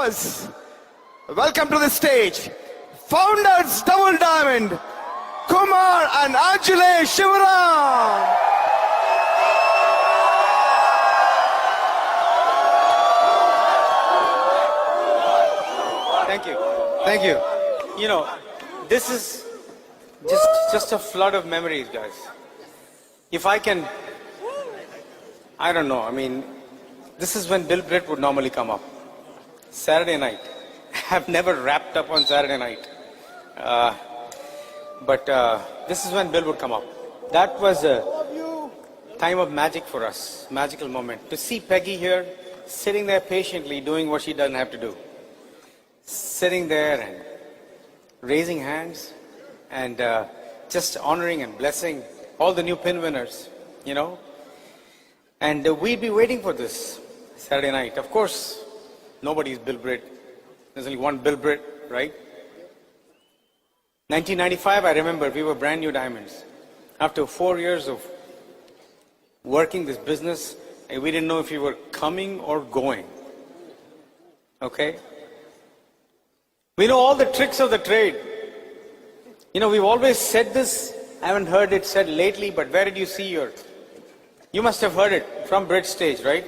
us. Welcome to the stage. Founders Double Diamond, Kumar and Anjali Shivaram. Thank you. Thank you. You know, this is just a flood of memories, guys. If I can, I don't know, I mean, this is when Bill Britt would normally come up. Saturday night. I've never wrapped up on Saturday night. But this is when Bill would come up. That was a time of magic for us, magical moment. To see Peggy here, sitting there patiently doing what she doesn't have to do. Sitting there and raising hands and just honoring and blessing all the new pin winners, you know. And we'd be waiting for this Saturday night. Of course, nobody's Bill Britt. There's only one Bill Britt, right? 1995, I remember, we were brand new diamonds. After 4 years of working this business, we didn't know if we were coming or going. Okay? We know all the tricks of the trade. You know, we've always said this. I haven't heard it said lately, but where did you see your... You must have heard it from Bridge Stage, right?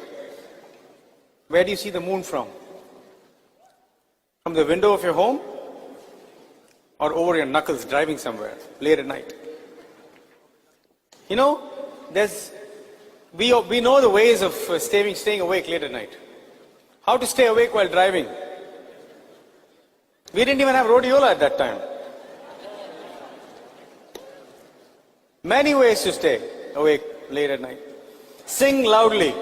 Where do you see the moon from? From the window of your home? Or over your knuckles driving somewhere late at night? You know, we know the ways of staying awake late at night. How to stay awake while driving. We didn't even have rhodiola at that time. Many ways to stay awake late at night. Sing loudly.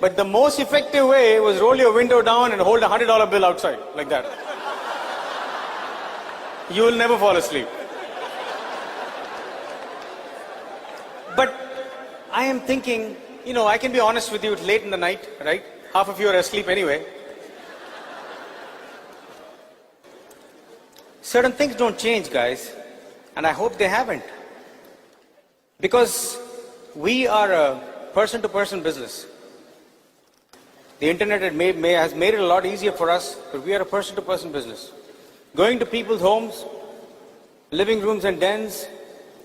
But the most effective way was roll your window down and hold a $100 bill outside, like that. You will never fall asleep. But I am thinking, you know, I can be honest with you, it's late in the night, right? Half of you are asleep anyway. Certain things don't change, guys, and I hope they haven't. Because we are a person-to-person business. The internet has made it a lot easier for us, but we are a person-to-person business. Going to people's homes, living rooms and dens,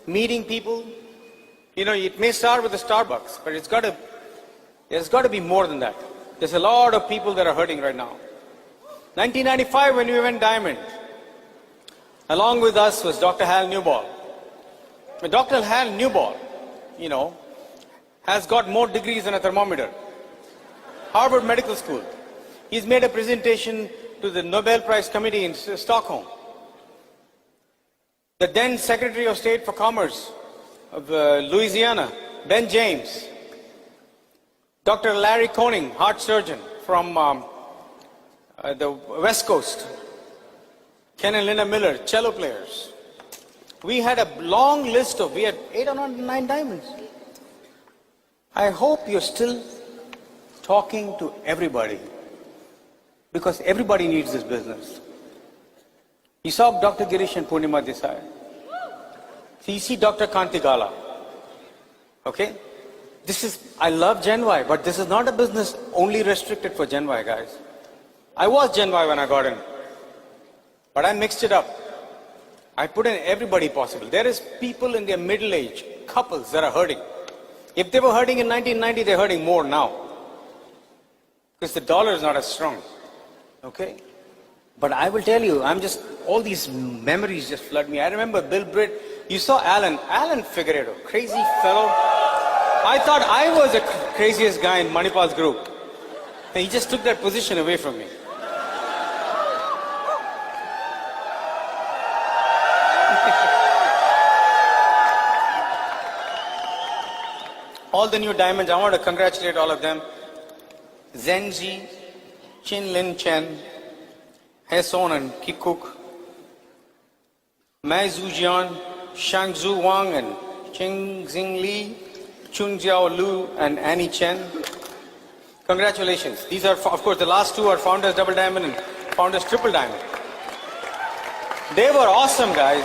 meeting people. You know, it may start with a Starbucks, but there's got to be more than that. There's a lot of people that are hurting right now. 1995, when we went diamond, along with us was Dr. Hal Newball. But Dr. Hal Newball, you know, has got more degrees than a thermometer. Harvard Medical School. He's made a presentation to the Nobel Prize Committee in Stockholm. The then Secretary of State for Commerce of Louisiana, Ben James. Dr. Larry Koning, heart surgeon from the West Coast. Ken and Linda Miller, cello players. We had a long list we had 8 or 9 diamonds. I hope you're still talking to everybody, because everybody needs this business. You saw Dr. Girish and Purnima Desai. So you see Dr. Kantigala. Okay? I love Gen Y, but this is not a business only restricted for Gen Y, guys. I was Gen Y when I got in, but I mixed it up. I put in everybody possible. There is people in their middle age, couples that are hurting. If they were hurting in 1990, they're hurting more now. Because the dollar is not as strong. Okay? But I will tell you, all these memories just flood me. I remember Bill Britt. You saw Alan Figueredo, crazy fellow. I thought I was the craziest guy in Manipal's group. And he just took that position away from me. All the new diamonds, I want to congratulate all of them. Zenji, Chin Lin Chen, Heson and Kikuk, Mai Zujian, Shangzhu Wang and Cheng Xing Li, Chun Jiao Lu and Annie Chen. Congratulations. These are, of course, the last two are Founders Double Diamond and Founders Triple Diamond. They were awesome, guys.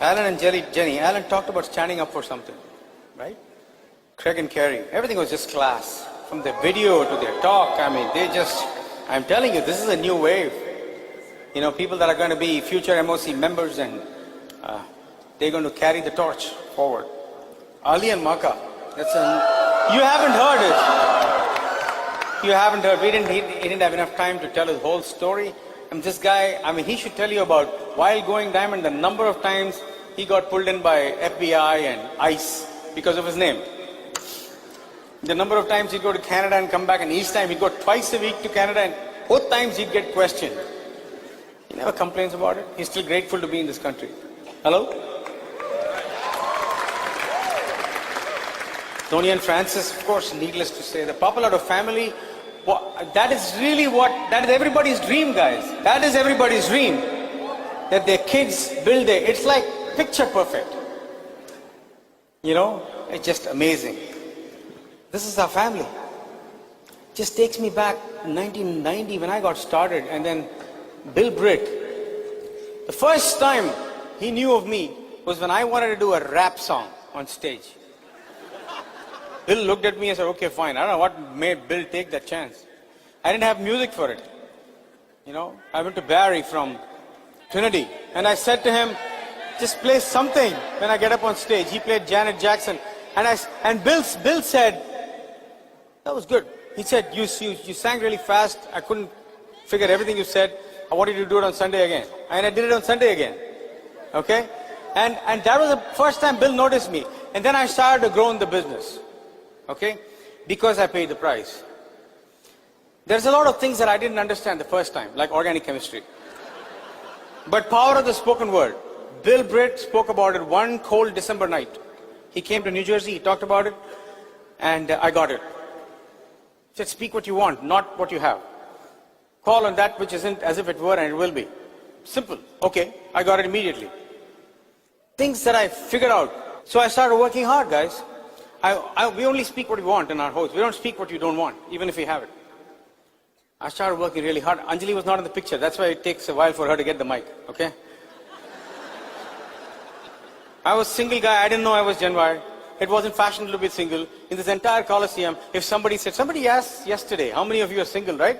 Alan and Jenny. Alan talked about standing up for something, right? Craig and Carrie. Everything was just class. From their video to their talk, I mean, I'm telling you, this is a new wave. You know, people that are going to be future MOC members and they're going to carry the torch forward. Ali and Maka. You haven't heard it. You haven't heard. He didn't have enough time to tell his whole story. And this guy, I mean, he should tell you about, while going diamond, the number of times he got pulled in by FBI and ICE because of his name. The number of times he'd go to Canada and come back, and each time he'd go twice a week to Canada, and both times he'd get questioned. He never complains about it. He's still grateful to be in this country. Hello? Tony and Francis, of course, needless to say, the Pappalardo family, that is everybody's dream, guys. That is everybody's dream. That their kids build it's like picture perfect. You know, it's just amazing. This is our family. Just takes me back 1990 when I got started, and then Bill Britt. The first time he knew of me was when I wanted to do a rap song on stage. Bill looked at me and said, okay, fine. I don't know what made Bill take that chance. I didn't have music for it. You know, I went to Barry from Trinity, and I said to him, just play something when I get up on stage. He played Janet Jackson, and Bill said, that was good. He said, you sang really fast. I couldn't figure everything you said. I wanted you to do it on Sunday again. And I did it on Sunday again. Okay? And that was the first time Bill noticed me. And then I started to grow in the business. Okay? Because I paid the price. There's a lot of things that I didn't understand the first time, like organic chemistry. But power of the spoken word. Bill Britt spoke about it one cold December night. He came to New Jersey, he talked about it, and I got it. He said, speak what you want, not what you have. Call on that which isn't as if it were, and it will be. Simple. Okay, I got it immediately. Things that I figured out. So I started working hard, guys. We only speak what we want in our house. We don't speak what you don't want, even if we have it. I started working really hard. Anjali was not in the picture. That's why it takes a while for her to get the mic, okay? I was single guy. I didn't know I was Gen Y. It wasn't fashionable to be single. In this entire Coliseum, if somebody asked yesterday, how many of you are single, right?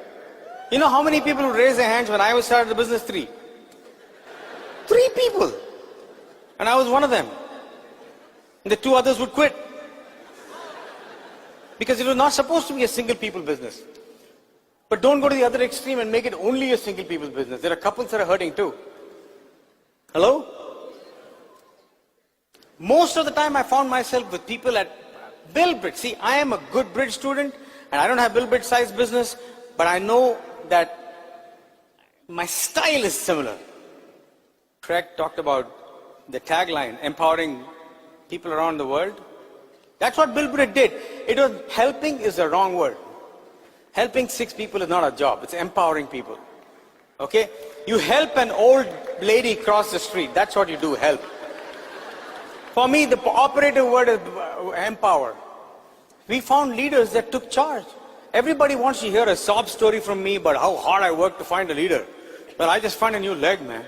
You know how many people would raise their hands when I was started the business? 3. 3 people. And I was one of them. And the 2 others would quit. Because it was not supposed to be a single people business. But don't go to the other extreme and make it only a single people business. There are couples that are hurting too. Hello? Most of the time I found myself with people at Bill Britt. See, I am a good bridge student and I don't have Bill Britt size business, but I know that my style is similar. Craig talked about the tagline, empowering people around the world. That's what Bill Britt did. It was helping is the wrong word. Helping 6 people is not a job. It's empowering people. Okay? You help an old lady cross the street. That's what you do, help. For me, the operative word is empower. We found leaders that took charge. Everybody wants to hear a sob story from me about how hard I worked to find a leader. Well, I just found a new leg, man.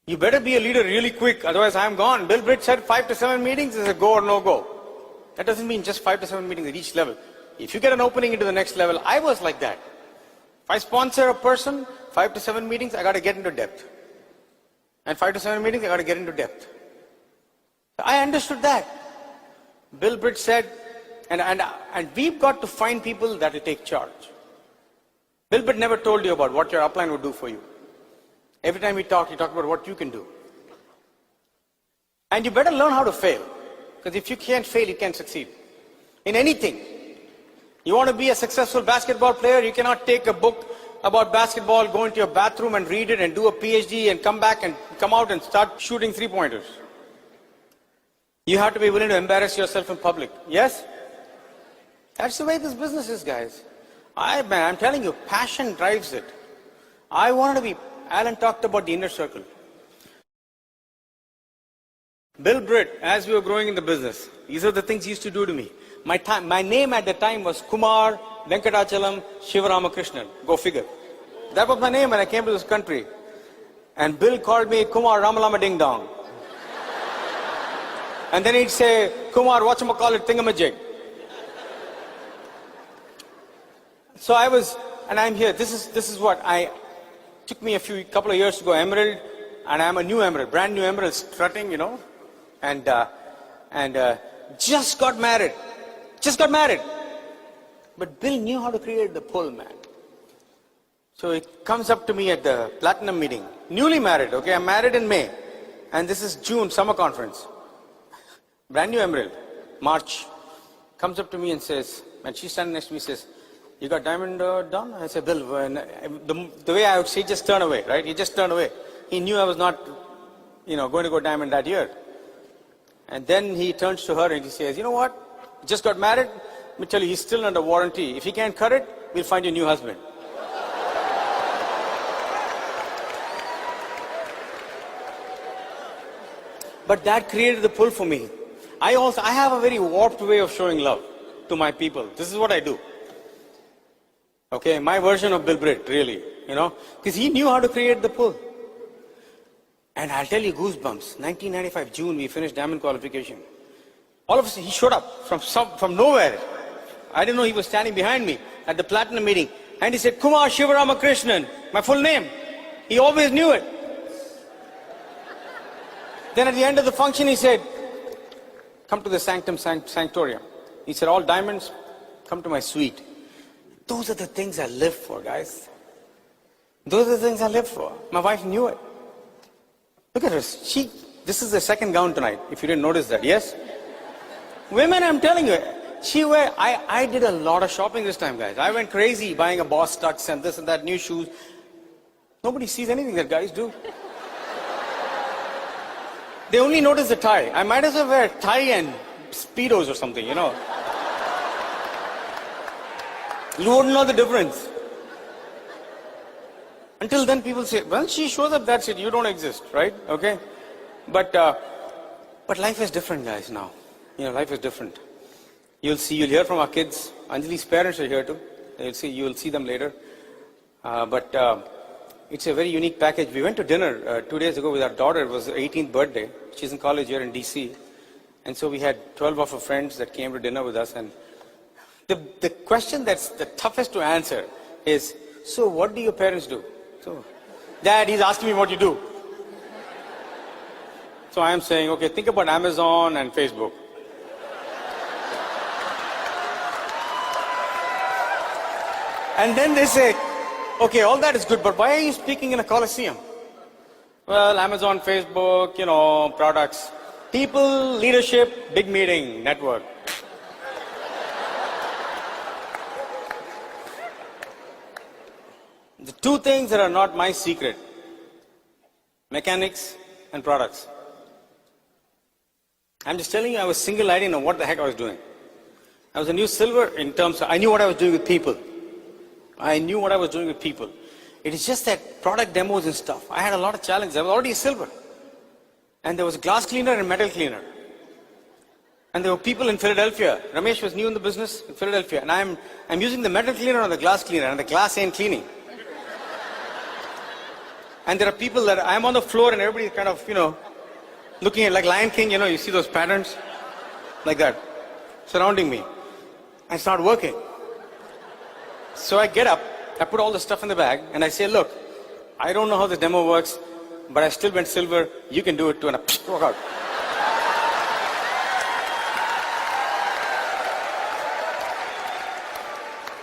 You better be a leader really quick, otherwise I'm gone. Bill Britt said 5 to 7 meetings is a go or no go. That doesn't mean just 5 to 7 meetings at each level. If you get an opening into the next level, I was like that. If I sponsor a person, 5 to 7 meetings, I got to get into depth. And 5 to 7 meetings, I got to get into depth. I understood that. Bill Britt said, and we've got to find people that will take charge. Bill Britt never told you about what your upline would do for you. Every time he talked about what you can do. And you better learn how to fail. Because if you can't fail, you can't succeed. In anything. You want to be a successful basketball player, you cannot take a book about basketball, go into your bathroom and read it and do a PhD and come back and come out and start shooting 3-pointers. You have to be willing to embarrass yourself in public. Yes? That's the way this business is, guys. I'm telling you, passion drives it. I wanted to be, Alan talked about the inner circle. Bill Britt, as we were growing in the business, these are the things he used to do to me. My name at the time was Kumar Venkatachalam Shivaram Krishnan. Go figure. That was my name when I came to this country. And Bill called me Kumar Ramalama Ding Dong. And then he'd say, Kumar, whatchamacallit thingamajig. So I was, and I'm here. This is what took me couple of years to go emerald, and I'm a new emerald, brand new emerald, strutting, and just got married. But Bill knew how to create the pull, man. So he comes up to me at the platinum meeting, newly married, okay? I'm married in May, and this is June, summer conference. Brand new emerald, March. Comes up to me and says, and she's standing next to me, says, you got diamond done? I said, Bill, the way I would say, just turn away, right? He just turned away. He knew I was not, going to go diamond that year. And then he turns to her and he says, you know what? Just got married. Let me tell you, he's still under warranty. If he can't cut it, we'll find you a new husband. But that created the pull for me. I have a very warped way of showing love to my people. This is what I do. Okay, my version of Bill Britt, really, because he knew how to create the pull. And I'll tell you, goosebumps. 1995 June, we finished diamond qualification. All of a sudden, he showed up from nowhere. I didn't know he was standing behind me at the platinum meeting. And he said, Kumar Shivaram Krishnan, my full name. He always knew it. Then at the end of the function, he said, come to the sanctorium. He said, all diamonds, come to my suite. Those are the things I live for, guys. Those are the things I live for. My wife knew it. Look at her. This is the second gown tonight, if you didn't notice that, yes? Women, I'm telling you, I did a lot of shopping this time, guys. I went crazy buying a Boss Tux and this and that, new shoes. Nobody sees anything that guys do. They only notice the tie. I might as well wear tie and Speedos or something, You wouldn't know the difference. Until then, people say, well, she shows up, that's it, you don't exist, right? Okay? But life is different, guys, now. Life is different. You'll hear from our kids. Anjali's parents are here too. You'll see them later. It's a very unique package. We went to dinner 2 days ago with our daughter. It was her 18th birthday. She's in college here in DC. And so we had 12 of her friends that came to dinner with us. And the question that's the toughest to answer is, so what do your parents do? So, Dad, he's asking me what you do. So I am saying, okay, think about Amazon and Facebook. And then they say, okay, all that is good, but why are you speaking in a coliseum? Well, Amazon, Facebook, products. People, leadership, big meeting, network. The two things that are not my secret, mechanics and products. I'm just telling you, I was single-eyed, I didn't know what the heck I was doing. I was a new silver in terms of, I knew what I was doing with people. It is just that product demos and stuff. I had a lot of challenges. I was already a silver. And there was a glass cleaner and metal cleaner. And there were people in Philadelphia. Ramesh was new in the business in Philadelphia. And I'm using the metal cleaner or the glass cleaner, and the glass ain't cleaning. And there are people that I'm on the floor and everybody's kind of, looking at like Lion King, you see those patterns like that surrounding me. And it's not working. So I get up, I put all the stuff in the bag, and I say, look, I don't know how the demo works, but I still went silver. You can do it too. And I walk out.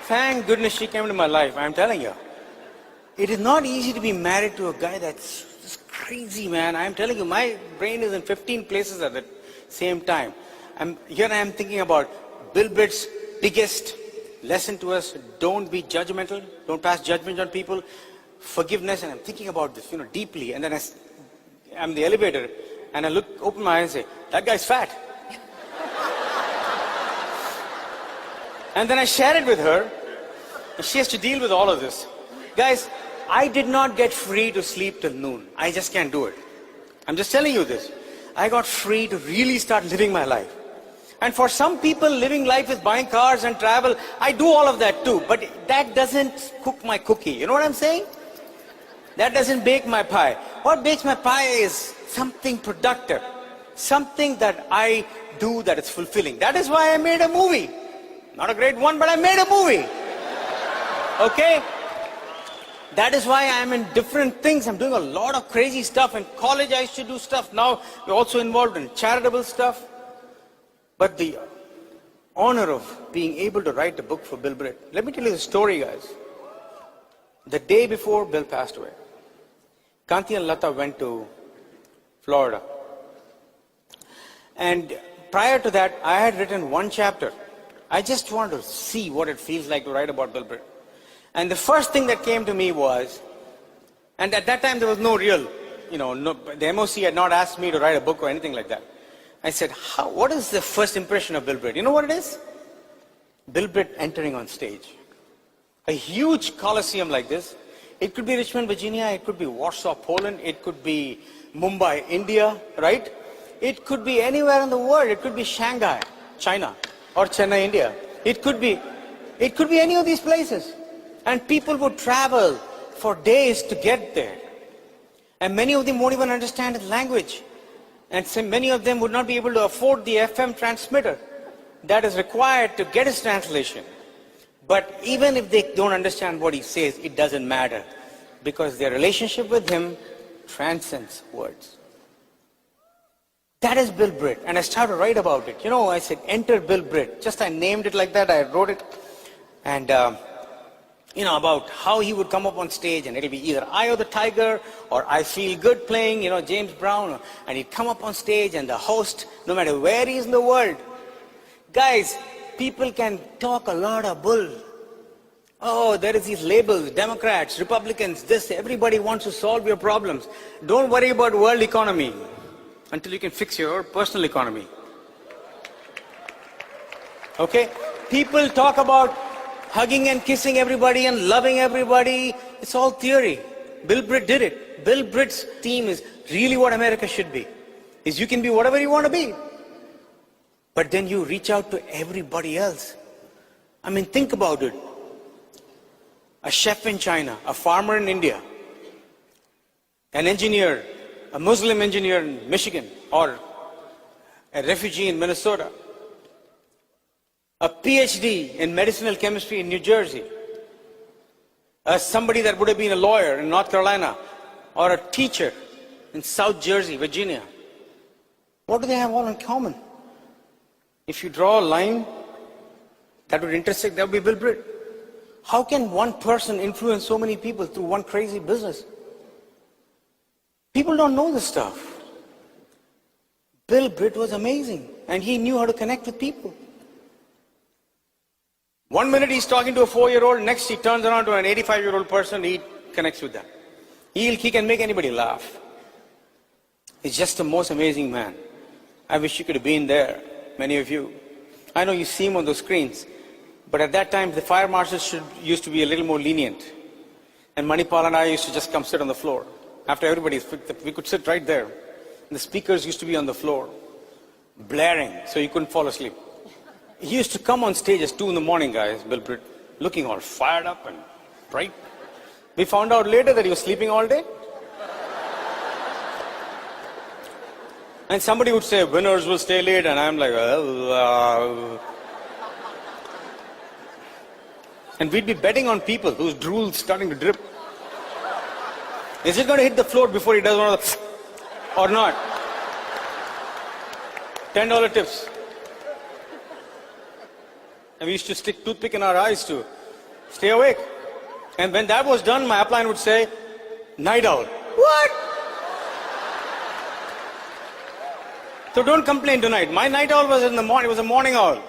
Thank goodness she came into my life. I'm telling you. It is not easy to be married to a guy that's just crazy, man. I'm telling you, my brain is in 15 places at the same time. Here I am thinking about Bill Britt's biggest lesson to us: don't be judgmental, don't pass judgment on people, forgiveness. And I'm thinking about this, deeply. And then I'm in the elevator, and I open my eyes and say, that guy's fat. And then I share it with her, and she has to deal with all of this. Guys, I did not get free to sleep till noon. I just can't do it. I'm just telling you this. I got free to really start living my life. And for some people, living life is buying cars and travel. I do all of that too, but that doesn't cook my cookie. You know what I'm saying? That doesn't bake my pie. what makes my pie is something productive. Something that I do that is fulfilling. That is why I made a movie. Not a great one, but I made a movie. Okay? That is why I'm in different things. I'm doing a lot of crazy stuff. In college I used to do stuff. Now we're also involved in charitable stuff. But the honor of being able to write a book for Bill Britt. Let me tell you the story, guys. The day before Bill passed away, Kanti and Lata went to Florida. And prior to that, I had written one chapter. I just wanted to see what it feels like to write about Bill Britt. And the first thing that came to me was, and at that time there was no real, the MOC had not asked me to write a book or anything like that. I said, what is the first impression of Bill Britt? You know what it is? Bill Britt entering on stage. A huge coliseum like this. It could be Richmond, Virginia. It could be Warsaw, Poland. It could be Mumbai, India, right? It could be anywhere in the world. It could be Shanghai, China, or Chennai, India. It could be any of these places. And people would travel for days to get there. And many of them won't even understand the language. And so many of them would not be able to afford the FM transmitter that is required to get his translation. But even if they don't understand what he says, it doesn't matter. Because their relationship with him transcends words. That is Bill Britt. And I started to write about it. I said, enter Bill Britt. Just I named it like that. I wrote it. And, about how he would come up on stage, and it'll be either Eye of the Tiger or I Feel Good playing, James Brown. And he'd come up on stage, and the host, no matter where he is in the world, guys, people can talk a lot of bull. Oh, there is these labels, Democrats, Republicans, this, everybody wants to solve your problems. Don't worry about world economy until you can fix your personal economy. Okay? People talk about hugging and kissing everybody and loving everybody. It's all theory. Bill Britt did it. Bill Britt's team is really what America should be. Is you can be whatever you want to be. But then you reach out to everybody else. I mean, think about it. A chef in China, a farmer in India, an engineer, a Muslim engineer in Michigan, or a refugee in Minnesota, a PhD in medicinal chemistry in New Jersey, somebody that would have been a lawyer in North Carolina, or a teacher in South Jersey, Virginia. What do they have all in common? If you draw a line that would intersect, that would be Bill Britt. How can one person influence so many people through one crazy business? People don't know this stuff. Bill Britt was amazing, and he knew how to connect with people. 1 minute he's talking to a 4-year-old, next he turns around to an 85-year-old person, he connects with them. He can make anybody laugh. He's just the most amazing man. I wish you could have been there, many of you. I know you see him on those screens, but at that time the fire marshals used to be a little more lenient. And Manipal and I used to just come sit on the floor. After everybody, we could sit right there. And the speakers used to be on the floor, blaring, so you couldn't fall asleep. He used to come on stage at 2 in the morning, guys, Bill Britt, looking all fired up and bright. We found out later that he was sleeping all day. And somebody would say, winners will stay late, and I'm like, And we'd be betting on people whose drool's starting to drip. Is it going to hit the floor before he does one of the or not? $10 tips. And we used to stick toothpick in our eyes to stay awake. And when that was done, my upline would say, night owl. What? So don't complain tonight. My night owl was in the morning, it was a morning owl.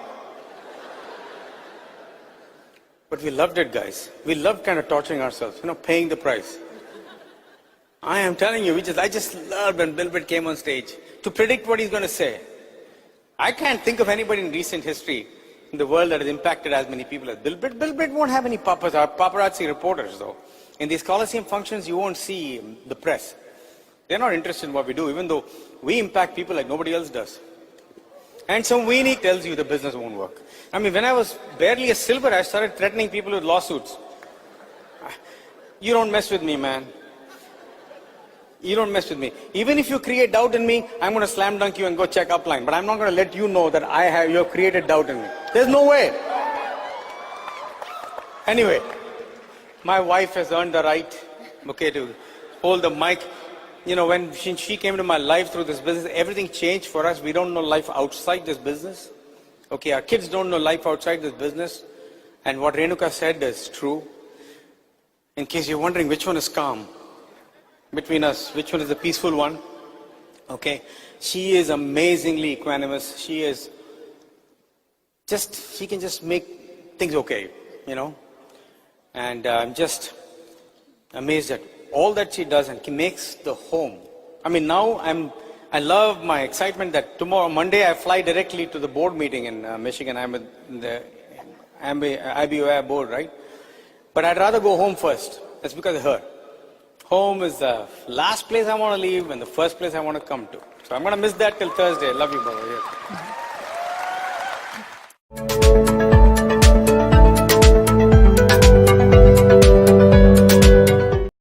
But we loved it, guys. We loved kind of torturing ourselves, paying the price. I am telling you, I just loved when Bill Britt came on stage to predict what he's going to say. I can't think of anybody in recent history in the world that has impacted as many people as Bill Britt. Bill Britt won't have any paparazzi reporters, though. In these Coliseum functions, you won't see the press. They're not interested in what we do, even though we impact people like nobody else does. And some weenie tells you the business won't work. I mean, when I was barely a silver, I started threatening people with lawsuits. You don't mess with me, man. You don't mess with me. Even if you create doubt in me, I'm going to slam dunk you and go check upline. But I'm not going to let you know that you have created doubt in me. There's no way. Anyway, my wife has earned the right, okay, to hold the mic. You know, when she came to my life through this business, everything changed for us. We don't know life outside this business. Okay, our kids don't know life outside this business. And what Renuka said is true. In case you're wondering which one is calm between us, which one is the peaceful one, okay, she is amazingly equanimous. She can just make things okay, you know. And I'm just amazed at all that she does and makes the home. I mean, now I love my excitement that tomorrow, Monday, I fly directly to the board meeting in Michigan. I'm in the IBOI board, right? But I'd rather go home first. That's because of her. Home is the last place I want to leave and the first place I want to come to. So I'm going to miss that till Thursday. Love you, brother. Yeah.